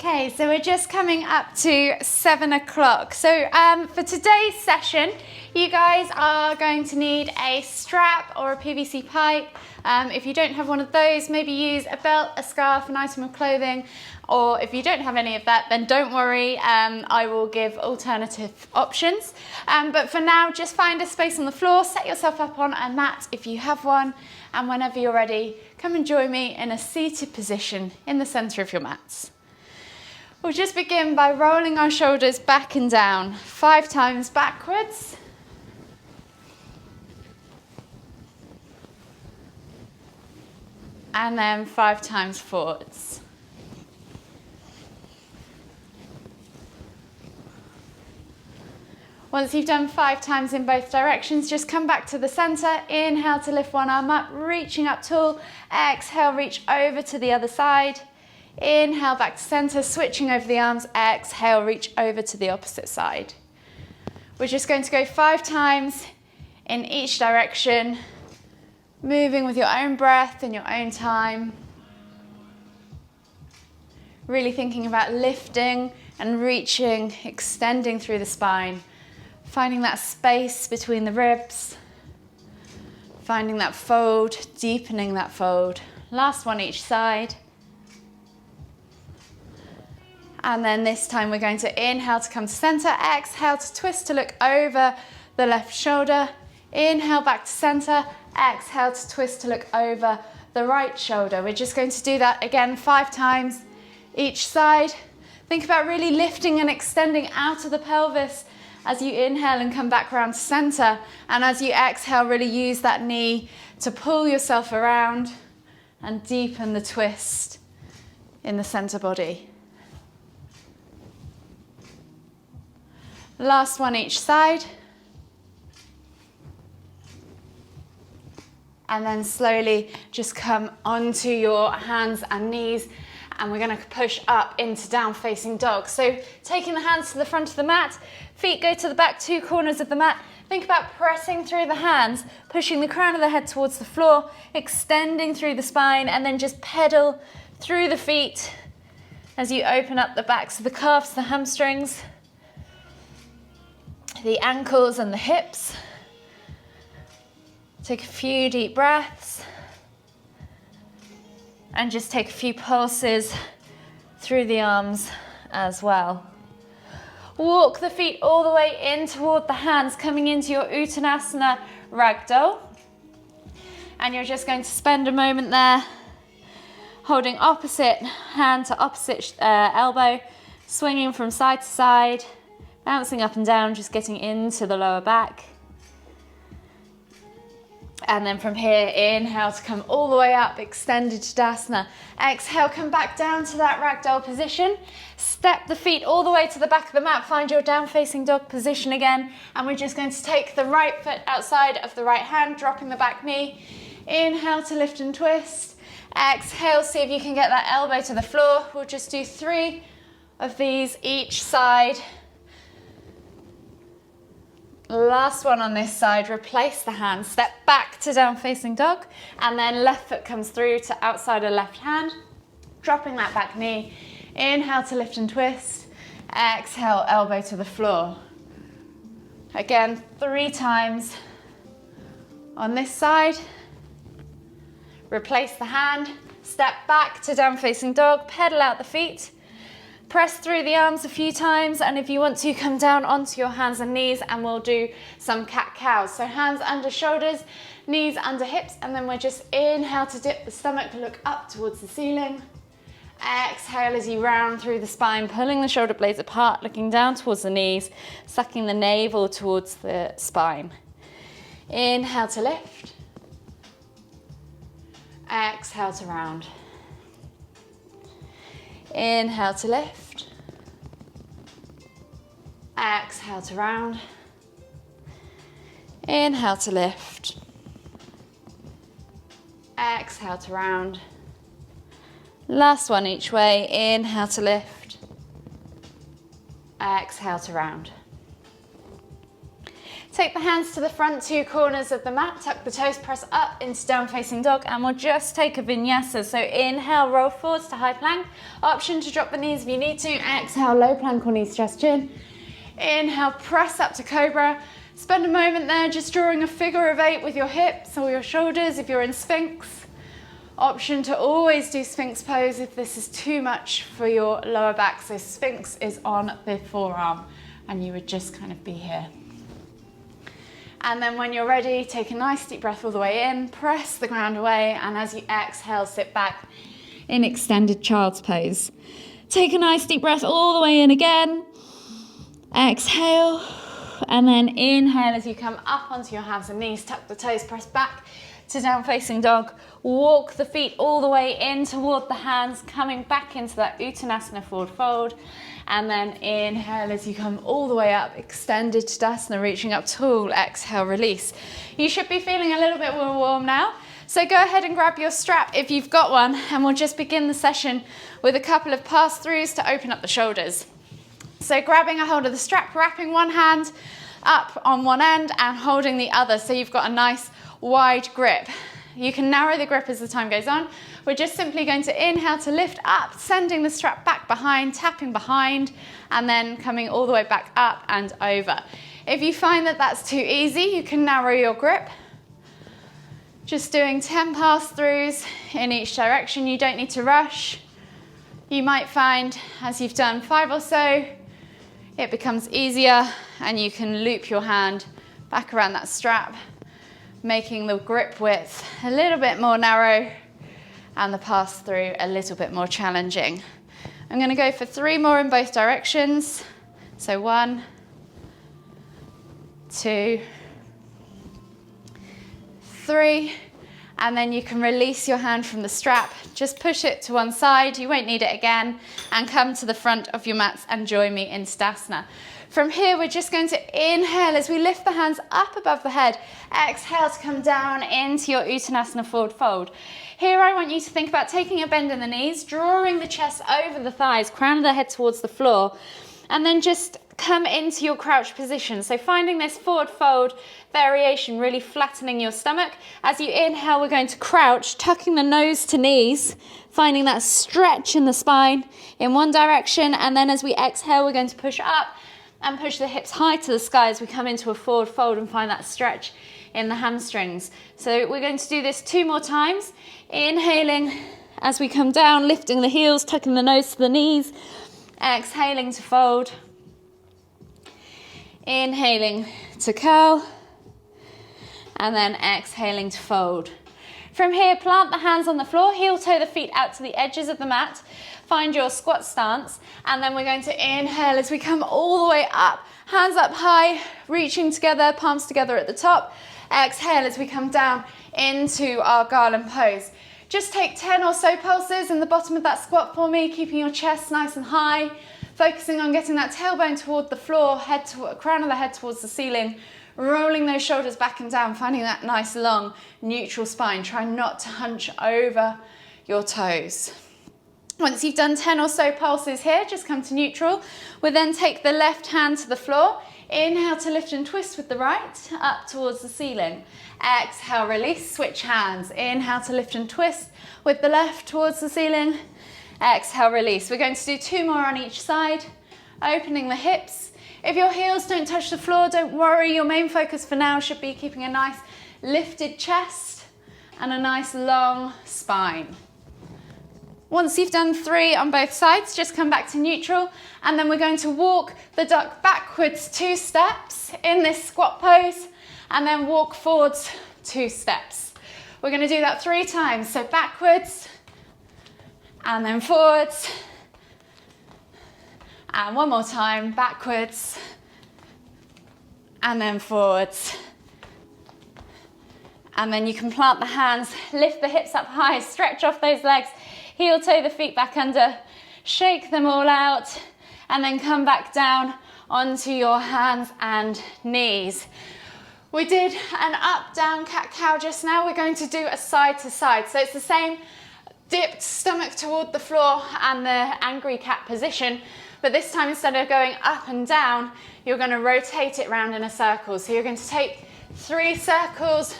Okay, so we're just coming up to 7 o'clock. So for today's session, you guys are going to need a strap or a PVC pipe. If you don't have one of those, maybe use a belt, a scarf, an item of clothing, or if you don't have any of that, then don't worry, I will give alternative options. But for now, just find a space on the floor, set yourself up on a mat if you have one, and whenever you're ready, come and join me in a seated position in the center of your mats. We'll just begin by rolling our shoulders back and down 5 times backwards. And then 5 times forwards. Once you've done 5 times in both directions, just come back to the center. Inhale to lift one arm up, reaching up tall. Exhale, reach over to the other side. Inhale back to center, switching over the arms. Exhale, reach over to the opposite side. We're just going to go 5 times in each direction, moving with your own breath in your own time. Really thinking about lifting and reaching, extending through the spine, finding that space between the ribs, finding that fold, deepening that fold. Last one each side. And then this time we're going to inhale to come to center, exhale to twist to look over the left shoulder, inhale back to center, exhale to twist to look over the right shoulder. We're just going to do that again 5 times each side. Think about really lifting and extending out of the pelvis as you inhale and come back around to center. And as you exhale, really use that knee to pull yourself around and deepen the twist in the center body. Last one each side. And then slowly just come onto your hands and knees, and we're going to push up into down facing dog. So taking the hands to the front of the mat, feet go to the back 2 corners of the mat. Think about pressing through the hands, pushing the crown of the head towards the floor, extending through the spine, and then just pedal through the feet as you open up the backs of the calves, the hamstrings, the ankles and the hips. Take a few deep breaths and just take a few pulses through the arms as well. Walk the feet all the way in toward the hands, coming into your Uttanasana Ragdoll. And you're just going to spend a moment there holding opposite hand to opposite elbow, swinging from side to side, bouncing up and down, just getting into the lower back. And then from here, inhale to come all the way up, extended Tadasana. Exhale, come back down to that ragdoll position. Step the feet all the way to the back of the mat, find your down facing dog position again. And we're just going to take the right foot outside of the right hand, dropping the back knee. Inhale to lift and twist. Exhale, see if you can get that elbow to the floor. We'll just do 3 of these each side. Last one on this side, replace the hand, step back to down facing dog, and then left foot comes through to outside of left hand, dropping that back knee. Inhale to lift and twist, exhale, elbow to the floor. Again, 3 times on this side. Replace the hand, step back to down facing dog, pedal out the feet. Press through the arms a few times, and if you want to, come down onto your hands and knees, and we'll do some cat-cows. So hands under shoulders, knees under hips, and then we're just inhale to dip the stomach, look up towards the ceiling. Exhale as you round through the spine, pulling the shoulder blades apart, looking down towards the knees, sucking the navel towards the spine. Inhale to lift. Exhale to round. Inhale to lift. Exhale to round. Inhale to lift. Exhale to round. Last one each way. Inhale to lift. Exhale to round. Take the hands to the front two corners of the mat, tuck the toes, press up into down facing dog, and we'll just take a vinyasa. So inhale, roll forwards to high plank. Option to drop the knees if you need to. Exhale, low plank or knees stress chin. Inhale, press up to cobra. Spend a moment there just drawing a figure of 8 with your hips or your shoulders if you're in Sphinx. Option to always do Sphinx pose if this is too much for your lower back. So Sphinx is on the forearm and you would just kind of be here. And then when you're ready, take a nice deep breath all the way in, press the ground away, and as you exhale, sit back in extended child's pose. Take a nice deep breath all the way in again. Exhale, and then inhale as you come up onto your hands and knees, tuck the toes, press back to down facing dog. Walk the feet all the way in toward the hands, coming back into that Uttanasana forward fold. And then inhale as you come all the way up, extended Tadasana, reaching up tall, exhale, release. You should be feeling a little bit more warm now. So go ahead and grab your strap if you've got one, and we'll just begin the session with a couple of pass-throughs to open up the shoulders. So grabbing a hold of the strap, wrapping one hand up on one end and holding the other, so you've got a nice wide grip. You can narrow the grip as the time goes on. We're just simply going to inhale to lift up, sending the strap back behind, tapping behind, and then coming all the way back up and over. If you find that that's too easy, you can narrow your grip. Just doing 10 pass-throughs in each direction. You don't need to rush. You might find as you've done 5 or so, it becomes easier and you can loop your hand back around that strap, making the grip width a little bit more narrow and the pass through a little bit more challenging. I'm going to go for 3 more in both directions. So 1, 2, 3, and then you can release your hand from the strap. Just push it to one side, you won't need it again, and come to the front of your mats and join me in Tadasana. From here, we're just going to inhale as we lift the hands up above the head. Exhale to come down into your Uttanasana forward fold. Here, I want you to think about taking a bend in the knees, drawing the chest over the thighs, crown of the head towards the floor, and then just come into your crouch position. So finding this forward fold variation, really flattening your stomach. As you inhale, we're going to crouch, tucking the nose to knees, finding that stretch in the spine in one direction, and then as we exhale, we're going to push up and push the hips high to the sky as we come into a forward fold and find that stretch in the hamstrings. So we're going to do this 2 more times. Inhaling as we come down, lifting the heels, tucking the nose to the knees. Exhaling to fold. Inhaling to curl. And then exhaling to fold. From here, plant the hands on the floor, heel toe the feet out to the edges of the mat. Find your squat stance, and then we're going to inhale as we come all the way up. Hands up high, reaching together, palms together at the top. Exhale as we come down into our garland pose. Just take 10 or so pulses in the bottom of that squat for me, keeping your chest nice and high, focusing on getting that tailbone toward the floor, crown of the head towards the ceiling, rolling those shoulders back and down, finding that nice long neutral spine. Try not to hunch over your toes. Once you've done 10 or so pulses here, just come to neutral. We'll then take the left hand to the floor. Inhale to lift and twist with the right, up towards the ceiling. Exhale, release, switch hands. Inhale to lift and twist with the left towards the ceiling. Exhale, release. We're going to do 2 more on each side, opening the hips. If your heels don't touch the floor, don't worry. Your main focus for now should be keeping a nice lifted chest and a nice long spine. Once you've done 3 on both sides, just come back to neutral, and then we're going to walk the duck backwards 2 steps in this squat pose, and then walk forwards 2 steps. We're going to do that 3 times, so backwards, and then forwards, and one more time, backwards, and then forwards. And then you can plant the hands, lift the hips up high, stretch off those legs, heel toe the feet back under, shake them all out, and then come back down onto your hands and knees. We did an up, down, cat, cow just now. We're going to do a side to side. So it's the same dipped stomach toward the floor and the angry cat position, but this time instead of going up and down, you're going to rotate it round in a circle. So you're going to take 3 circles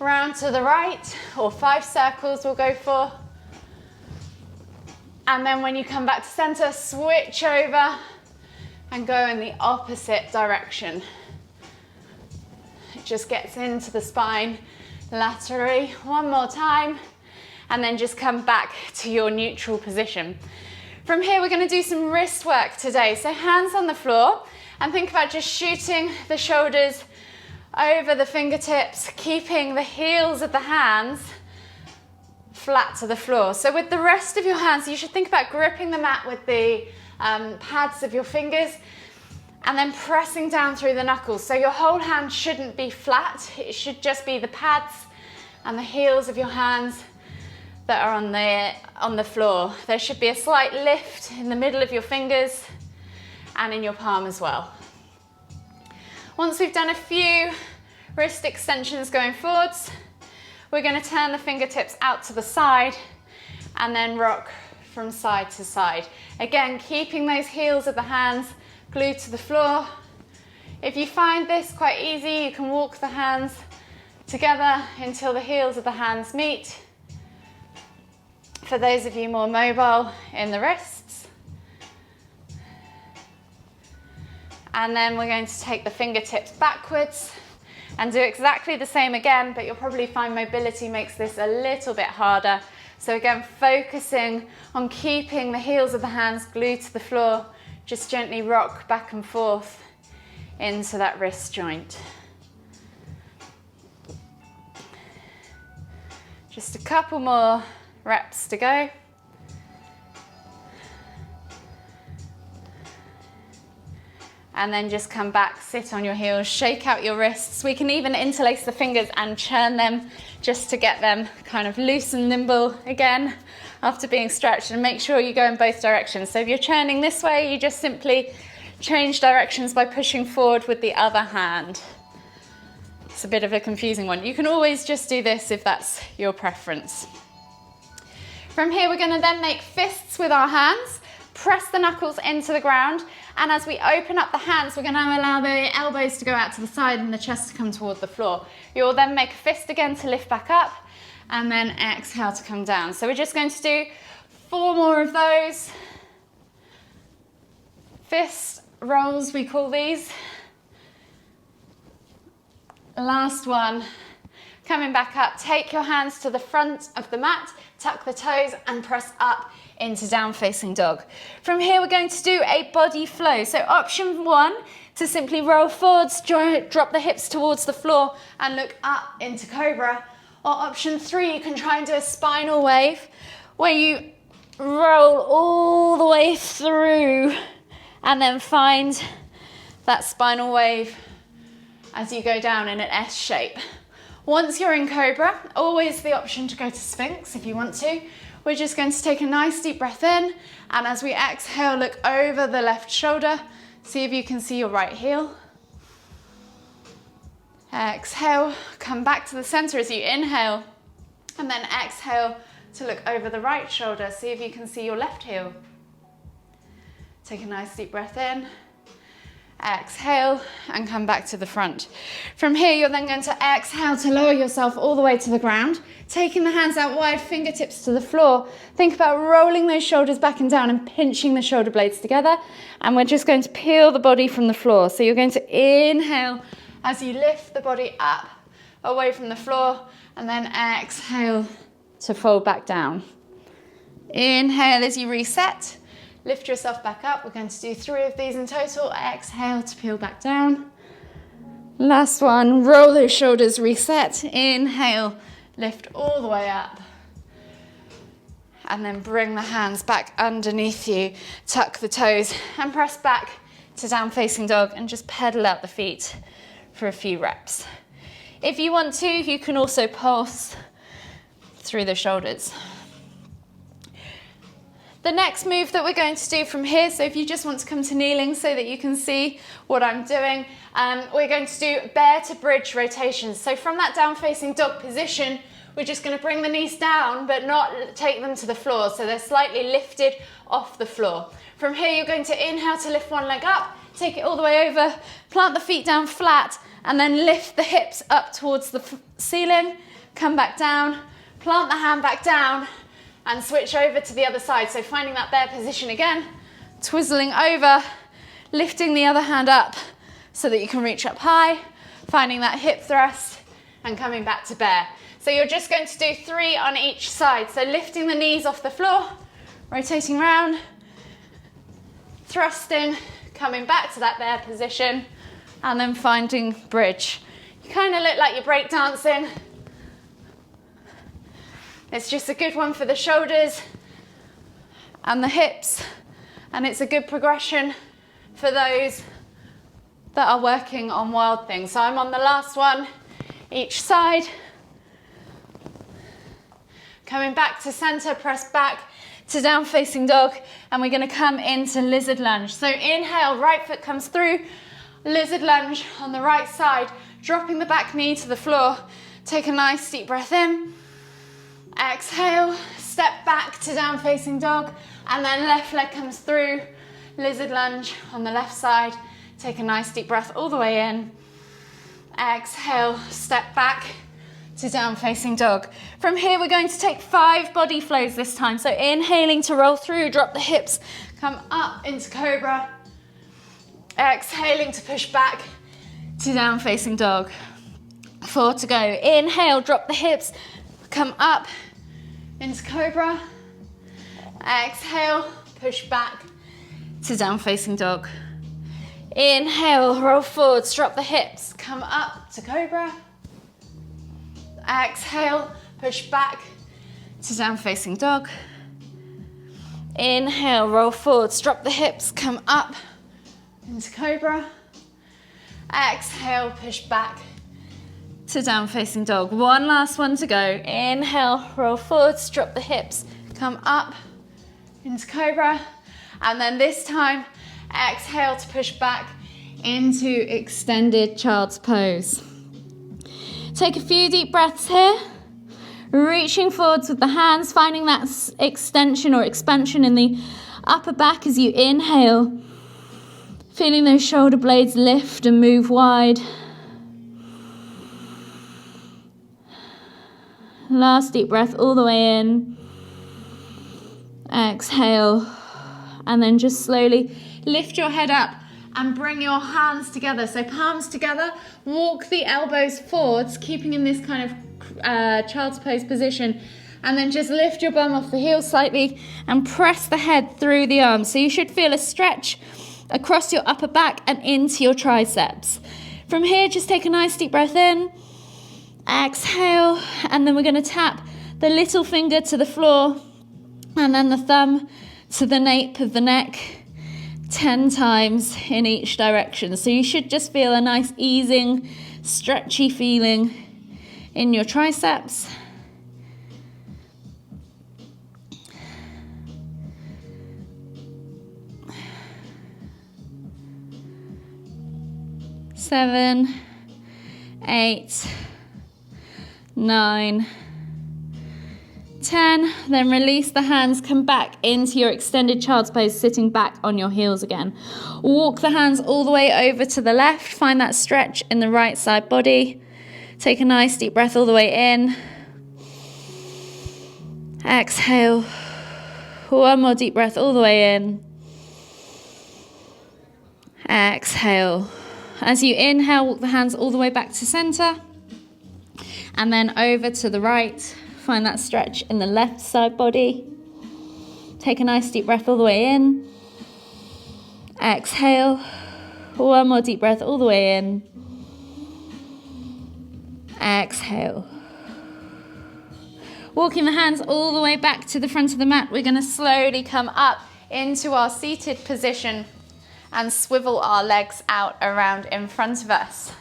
round to the right, or 5 circles we'll go for. And then when you come back to center, switch over and go in the opposite direction. It just gets into the spine laterally. One more time, and then just come back to your neutral position. From here, we're going to do some wrist work today. So hands on the floor, and think about just shooting the shoulders over the fingertips, keeping the heels of the hands flat to the floor. So with the rest of your hands, you should think about gripping the mat with the pads of your fingers and then pressing down through the knuckles. So your whole hand shouldn't be flat. It should just be the pads and the heels of your hands that are on the floor. There should be a slight lift in the middle of your fingers and in your palm as well. Once we've done a few wrist extensions going forwards, we're going to turn the fingertips out to the side and then rock from side to side. Again, keeping those heels of the hands glued to the floor. If you find this quite easy, you can walk the hands together until the heels of the hands meet. For those of you more mobile in the wrists. And then we're going to take the fingertips backwards and do exactly the same again, but you'll probably find mobility makes this a little bit harder. So again, focusing on keeping the heels of the hands glued to the floor, just gently rock back and forth into that wrist joint. Just a couple more reps to go. And then just come back, sit on your heels, shake out your wrists. We can even interlace the fingers and churn them just to get them kind of loose and nimble again after being stretched, and make sure you go in both directions. So if you're churning this way, you just simply change directions by pushing forward with the other hand. It's a bit of a confusing one. You can always just do this if that's your preference. From here, we're going to then make fists with our hands, press the knuckles into the ground, and as we open up the hands, we're going to allow the elbows to go out to the side and the chest to come toward the floor. You'll then make a fist again to lift back up, and then exhale to come down. So we're just going to do 4 more of those. Fist rolls, we call these. Last one. Coming back up, take your hands to the front of the mat, tuck the toes and press up into down facing dog. From here, we're going to do a body flow. So option 1, to simply roll forwards, drop the hips towards the floor and look up into cobra. Or option 3, you can try and do a spinal wave where you roll all the way through and then find that spinal wave as you go down in an S shape. Once you're in cobra, always the option to go to Sphinx if you want to. We're just going to take a nice deep breath in, and as we exhale, look over the left shoulder. See if you can see your right heel. Exhale, come back to the center as you inhale, and then exhale to look over the right shoulder. See if you can see your left heel. Take a nice deep breath in. Exhale and come back to the front. From here, you're then going to exhale to lower yourself all the way to the ground, taking the hands out wide, fingertips to the floor. Think about rolling those shoulders back and down and pinching the shoulder blades together. And we're just going to peel the body from the floor. So you're going to inhale as you lift the body up away from the floor, and then exhale to fold back down. Inhale as you reset. Lift yourself back up. We're going to do 3 of these in total. Exhale to peel back down. Last one, roll those shoulders, reset. Inhale, lift all the way up. And then bring the hands back underneath you. Tuck the toes and press back to down facing dog and just pedal out the feet for a few reps. If you want to, you can also pulse through the shoulders. The next move that we're going to do from here, so if you just want to come to kneeling so that you can see what I'm doing, we're going to do bear to bridge rotations. So from that down facing dog position, we're just going to bring the knees down, but not take them to the floor. So they're slightly lifted off the floor. From here, you're going to inhale to lift one leg up, take it all the way over, plant the feet down flat, and then lift the hips up towards the ceiling, come back down, plant the hand back down, and switch over to the other side. So finding that bear position again, twizzling over, lifting the other hand up so that you can reach up high, finding that hip thrust, and coming back to bear. So you're just going to do 3 on each side. So lifting the knees off the floor, rotating round, thrusting, coming back to that bear position, and then finding bridge. You kind of look like you're breakdancing. It's just a good one for the shoulders and the hips, and it's a good progression for those that are working on wild things. So I'm on the last one, each side. Coming back to center, press back to down facing dog, and we're gonna come into lizard lunge. So inhale, right foot comes through, lizard lunge on the right side, dropping the back knee to the floor. Take a nice deep breath in. Exhale, step back to down facing dog, and then left leg comes through, lizard lunge on the left side. Take a nice deep breath all the way in. Exhale, step back to down facing dog. From here, we're going to take 5 body flows this time. So inhaling to roll through, drop the hips, come up into cobra. Exhaling to push back to down facing dog. 4 to go. Inhale, drop the hips, come up into cobra. Exhale, push back to down facing dog. Inhale, roll forwards, drop the hips, come up to cobra. Exhale, push back to down facing dog. Inhale, roll forwards, drop the hips, come up into cobra. Exhale, push back to down facing dog. One last one to go. Inhale, roll forwards, drop the hips, come up into cobra. And then this time, exhale to push back into extended child's pose. Take a few deep breaths here. Reaching forwards with the hands, finding that extension or expansion in the upper back as you inhale. Feeling those shoulder blades lift and move wide. Last deep breath all the way in. Exhale. And then just slowly lift your head up and bring your hands together. So palms together, walk the elbows forwards, keeping in this kind of child's pose position. And then just lift your bum off the heel slightly and press the head through the arms. So you should feel a stretch across your upper back and into your triceps. From here, just take a nice deep breath in. Exhale. And then we're going to tap the little finger to the floor and then the thumb to the nape of the neck 10 times in each direction. So you should just feel a nice easing, stretchy feeling in your triceps. Seven, 8, 9, 10, then release the hands, come back into your extended child's pose, sitting back on your heels again. Walk the hands all the way over to the left, find that stretch in the right side body. Take a nice deep breath all the way in. Exhale. One more deep breath all the way in. Exhale. As you inhale, walk the hands all the way back to center. And then over to the right. Find that stretch in the left side body. Take a nice deep breath all the way in. Exhale. One more deep breath all the way in. Exhale. Walking the hands all the way back to the front of the mat, we're going to slowly come up into our seated position and swivel our legs out around in front of us.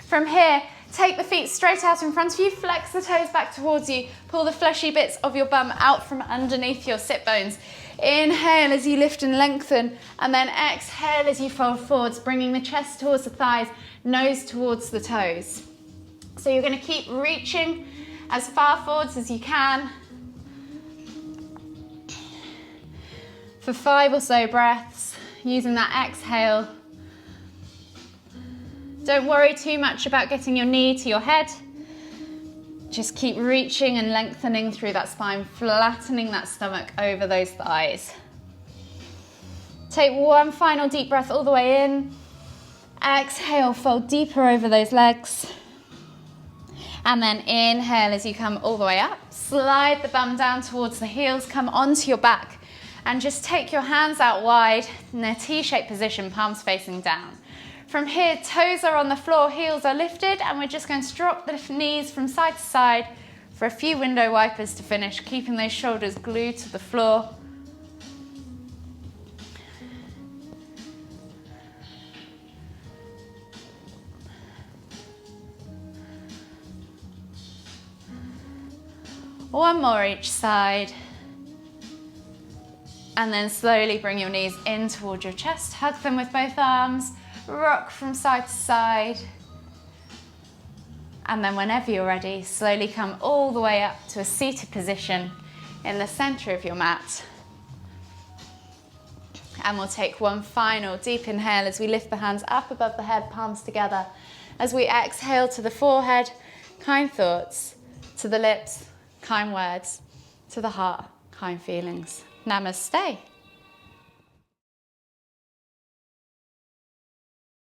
From here, take the feet straight out in front of you, flex the toes back towards you, pull the fleshy bits of your bum out from underneath your sit bones. Inhale as you lift and lengthen, and then exhale as you fold forwards, bringing the chest towards the thighs, nose towards the toes. So you're going to keep reaching as far forwards as you can for 5 or so breaths, using that exhale. Don't worry too much about getting your knee to your head. Just keep reaching and lengthening through that spine, flattening that stomach over those thighs. Take one final deep breath all the way in. Exhale, fold deeper over those legs. And then inhale as you come all the way up. Slide the bum down towards the heels, come onto your back. And just take your hands out wide in a T-shaped position, palms facing down. From here, toes are on the floor, heels are lifted, and we're just going to drop the knees from side to side for a few window wipers to finish, keeping those shoulders glued to the floor. One more each side. And then slowly bring your knees in towards your chest, hug them with both arms, rock from side to side. And then whenever you're ready, slowly come all the way up to a seated position in the center of your mat. And we'll take one final deep inhale as we lift the hands up above the head, palms together. As we exhale to the forehead, kind thoughts, to the lips, kind words, to the heart, kind feelings. Namaste.